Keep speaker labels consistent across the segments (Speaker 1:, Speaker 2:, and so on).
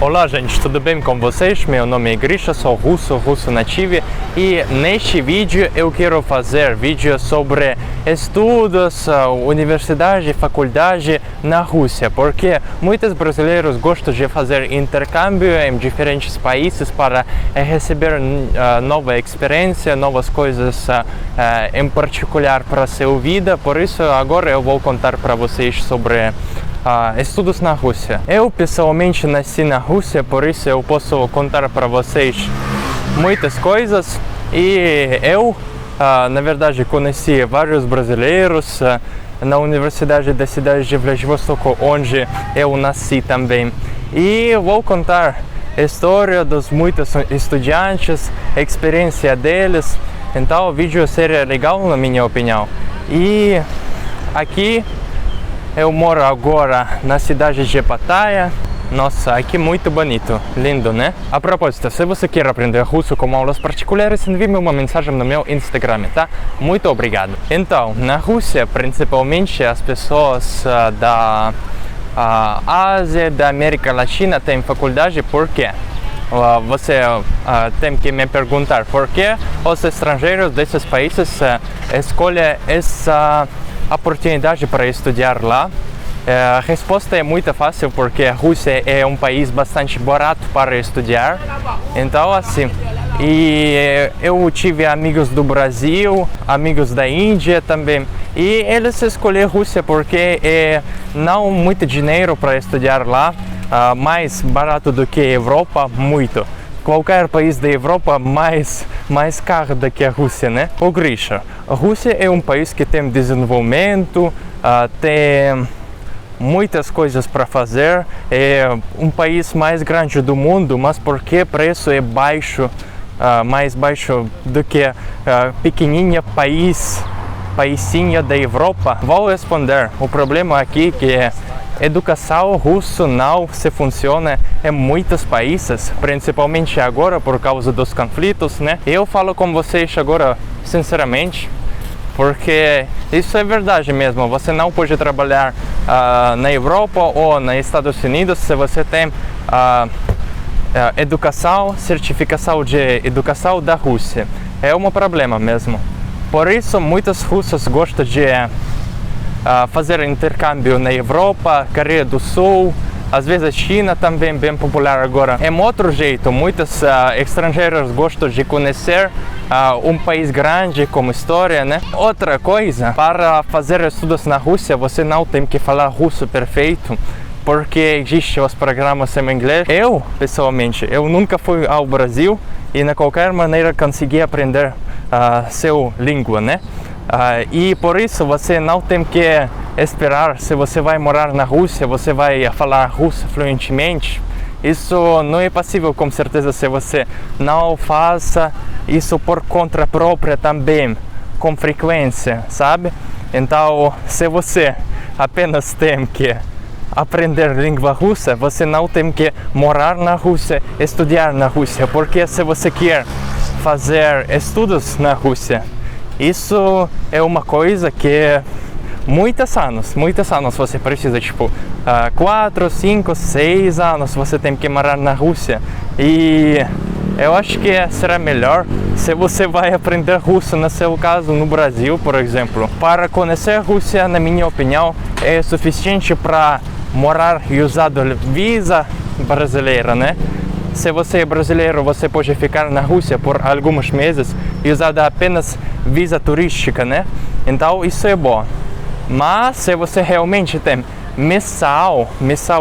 Speaker 1: Olá gente, tudo bem com vocês? Meu nome é Grisha, sou russo nativo e neste vídeo eu quero fazer vídeo sobre estudos, universidade, faculdade na Rússia, porque muitos brasileiros gostam de fazer intercâmbio em diferentes países para receber nova experiência, novas coisas em particular para a sua vida. Por isso agora eu vou contar para vocês sobre estudos na Rússia. Eu pessoalmente nasci na Rússia, por isso eu posso contar para vocês muitas coisas. E eu, na verdade, conheci vários brasileiros na Universidade da cidade de Vladivostok, onde eu nasci também. E vou contar a história dos muitos estudantes, a experiência deles. Então o vídeo seria legal, na minha opinião. E aqui eu moro agora na cidade de Pattaya. Nossa, aqui muito bonito, lindo, né? A propósito, se você quer aprender russo com aulas particulares, envie-me uma mensagem no meu Instagram, tá? Muito obrigado. Então, na Rússia, principalmente as pessoas da Ásia, da América Latina têm faculdade, por quê? Você tem que me perguntar por que os estrangeiros desses países escolhem essa oportunidade para estudar lá. A resposta é muito fácil, porque a Rússia é um país bastante barato para estudar. Então assim, e eu tive amigos do Brasil, amigos da Índia também, e eles escolheram a Rússia porque não muito dinheiro para estudar lá, mais barato do que a Europa, muito. Qualquer país da Europa mais caro do que a Rússia, né? O Grisha, a Rússia é um país que tem desenvolvimento, tem muitas coisas para fazer, é um país mais grande do mundo, mas porque o preço é baixo, mais baixo do que pequenininha paizinho da Europa. Vou responder. O problema aqui é que educação russa não se funciona em muitos países, principalmente agora por causa dos conflitos, né? Eu falo com vocês agora sinceramente, porque isso é verdade mesmo. Você não pode trabalhar na Europa ou nos Estados Unidos se você tem educação, certificação de educação da Rússia. É um problema mesmo. Por isso muitos russos gostam de fazer intercâmbio na Europa, Coreia do Sul, às vezes a China também bem popular agora. É um outro jeito, muitos estrangeiros gostam de conhecer um país grande como história, né? Outra coisa, para fazer estudos na Rússia, você não tem que falar russo perfeito, porque existem os programas em inglês. Eu, pessoalmente, eu nunca fui ao Brasil e de qualquer maneira consegui aprender sua língua, né? E por isso você não tem que esperar, se você vai morar na Rússia, você vai falar russo fluentemente. Isso não é possível, com certeza, se você não faça isso por conta própria também, com frequência, sabe? Então, se você apenas tem que aprender língua russa, você não tem que morar na Rússia, estudar na Rússia, porque se você quer fazer estudos na Rússia, isso é uma coisa que muitos anos você precisa, tipo 4, 5, 6 anos você tem que morar na Rússia. E eu acho que será melhor se você vai aprender russo, no seu caso, no Brasil, por exemplo. Para conhecer a Rússia, na minha opinião, é suficiente para morar e usar visa brasileira, né? Se você é brasileiro, você pode ficar na Rússia por alguns meses e usar apenas visa turística, né? Então isso é bom. Mas se você realmente tem missão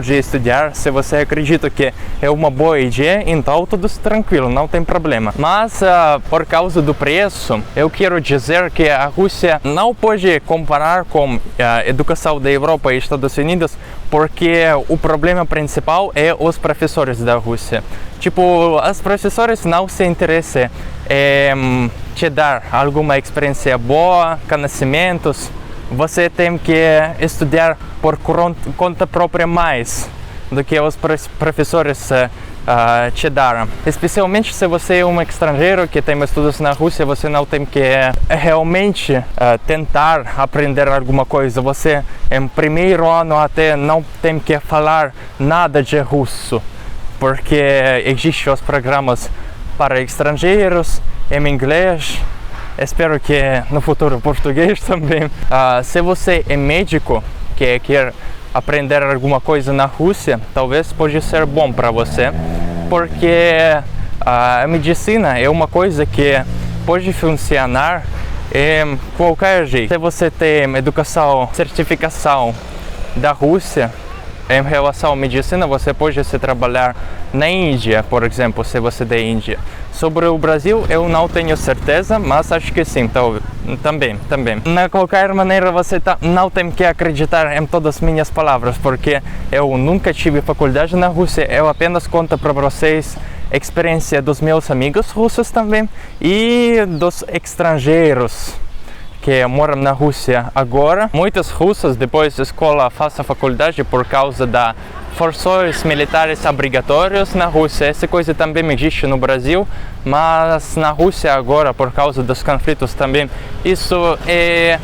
Speaker 1: de estudar, se você acredita que é uma boa ideia, então tudo tranquilo, não tem problema. Mas por causa do preço, eu quero dizer que a Rússia não pode comparar com a educação da Europa e Estados Unidos, porque o problema principal é os professores da Rússia. Tipo, os professores não se interessam em te dar alguma experiência boa, conhecimentos. Você tem que estudar por conta própria mais do que os professores te deram. Especialmente se você é um estrangeiro que tem estudos na Rússia, você não tem que realmente tentar aprender alguma coisa. Você, em primeiro ano, até não tem que falar nada de russo. porque existem os programas para estrangeiros em inglês. Espero que no futuro português também. Se você é médico que quer aprender alguma coisa na Rússia, talvez pode ser bom para você, porque a medicina é uma coisa que pode funcionar em qualquer jeito. Se você tem educação, certificação da Rússia em relação à medicina, você pode se trabalhar na Índia, por exemplo, se você é da Índia. Sobre o Brasil, eu não tenho certeza, mas acho que sim, também. De qualquer maneira, você não tem que acreditar em todas as minhas palavras, porque eu nunca tive faculdade na Rússia, eu apenas conto para vocês a experiência dos meus amigos russos também e dos estrangeiros que moram na Rússia agora. Muitos russos depois da escola fazem faculdade por causa da forções militares obrigatórios na Rússia. Essa coisa também existe no Brasil, mas na Rússia agora, por causa dos conflitos também, isso é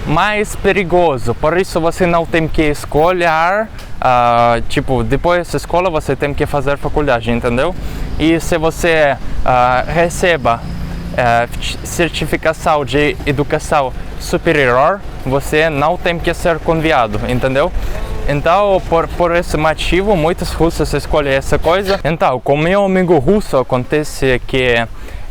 Speaker 1: mais perigoso. Por isso você não tem que escolher, tipo, depois da escola você tem que fazer faculdade, entendeu? E se você receba certificação de educação superior, você não tem que ser convidado, entendeu? Então, por esse motivo, muitos russos escolhem essa coisa. Então, com meu amigo russo, acontece que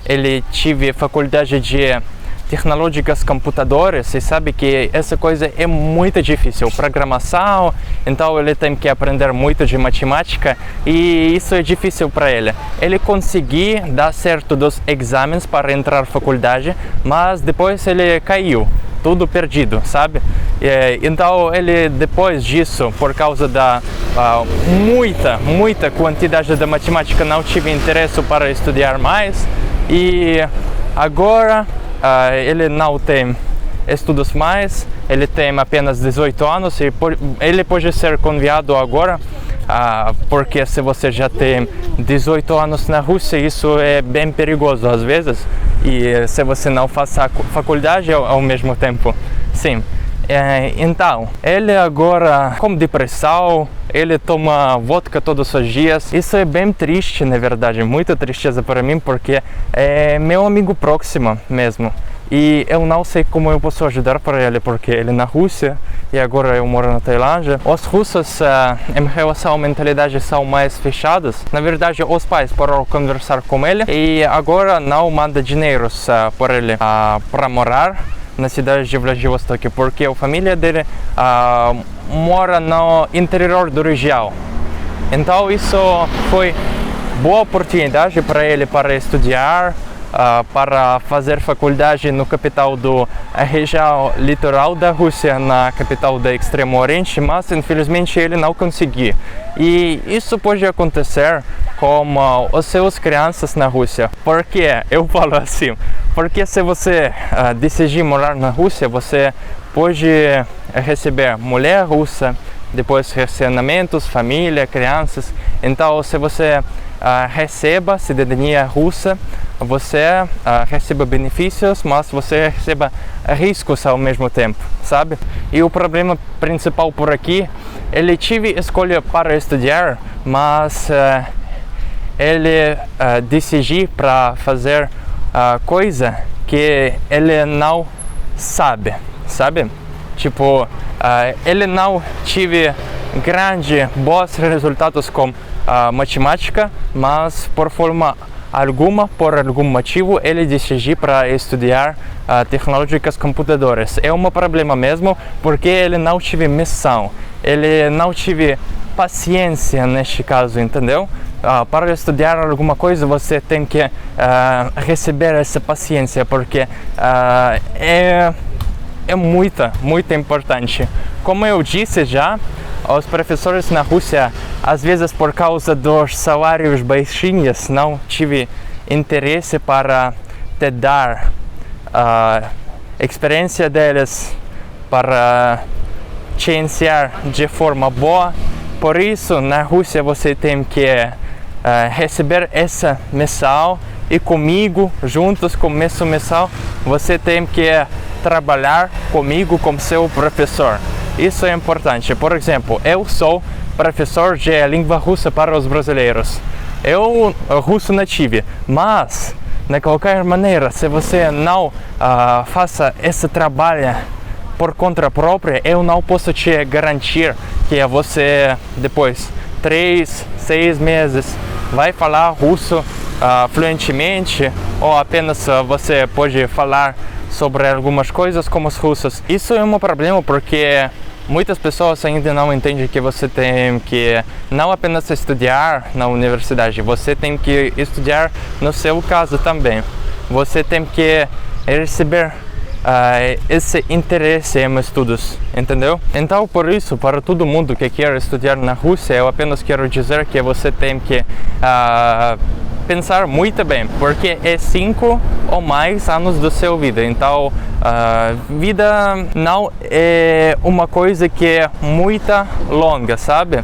Speaker 1: ele teve faculdade de tecnológicas computadores e sabe que essa coisa é muito difícil, programação, então ele tem que aprender muito de matemática e isso é difícil para ele. Ele conseguiu dar certo dos exames para entrar na faculdade, mas depois ele caiu, tudo perdido, sabe? Então ele, depois disso, por causa da muita quantidade de matemática, não tive interesse para estudar mais e agora ele não tem estudos mais, ele tem apenas 18 anos e ele pode ser convidado agora, porque se você já tem 18 anos na Rússia, isso é bem perigoso às vezes, e se você não faz a faculdade ao mesmo tempo, sim. Então, ele agora com depressão, ele toma vodka todos os dias. Isso é bem triste, na verdade, muita tristeza para mim, porque é meu amigo próximo mesmo. E eu não sei como eu posso ajudar para ele, porque ele é na Rússia e agora eu moro na Tailândia. Os russos, em relação à mentalidade, são mais fechados. Na verdade, os pais pararam conversar com ele e agora não manda dinheiro para ele para morar na cidade de Vladivostok, porque a família dele mora no interior da região. Então isso foi boa oportunidade para ele para estudar, para fazer faculdade no capital da região litoral da Rússia, na capital do Extremo Oriente, mas infelizmente ele não conseguiu. E isso pode acontecer com as suas crianças na Rússia. Por que eu falo assim? Porque se você decidir morar na Rússia, você pode receber mulher russa, depois relacionamentos, família, crianças. Então, se você receba cidadania russa, você recebe benefícios, mas você recebe riscos ao mesmo tempo, sabe? E o problema principal por aqui, ele teve escolha para estudar, mas ele decidiu para fazer coisa que ele não sabe? Tipo, ele não teve bons resultados com matemática, mas por algum motivo, ele decidiu para estudar tecnológicas computadoras. É um problema mesmo, porque ele não teve missão, ele não teve paciência neste caso, entendeu? Para estudar alguma coisa, você tem que receber essa paciência, porque é muito importante. Como eu disse já, os professores na Rússia, às vezes por causa dos salários baixinhos, não tive interesse para te dar a experiência deles, para te ensinar de forma boa. Por isso, na Rússia você tem que receber essa missão e comigo, juntos com essa missão, você tem que trabalhar comigo como seu professor. Isso é importante. Por exemplo, eu sou professor de língua russa para os brasileiros. Eu russo nativo, mas de qualquer maneira, se você não faça esse trabalho por conta própria, eu não posso te garantir que você depois 3, 6 meses vai falar russo fluentemente, ou apenas você pode falar sobre algumas coisas como os russos. Isso é um problema porque muitas pessoas ainda não entendem que você tem que não apenas estudar na universidade, você tem que estudar no seu caso também. Você tem que receber esse interesse em estudos, entendeu? Então, por isso, para todo mundo que quer estudar na Rússia, eu apenas quero dizer que você tem que pensar muito bem, porque é 5 ou mais anos da sua vida. Então, vida não é uma coisa que é muito longa, sabe?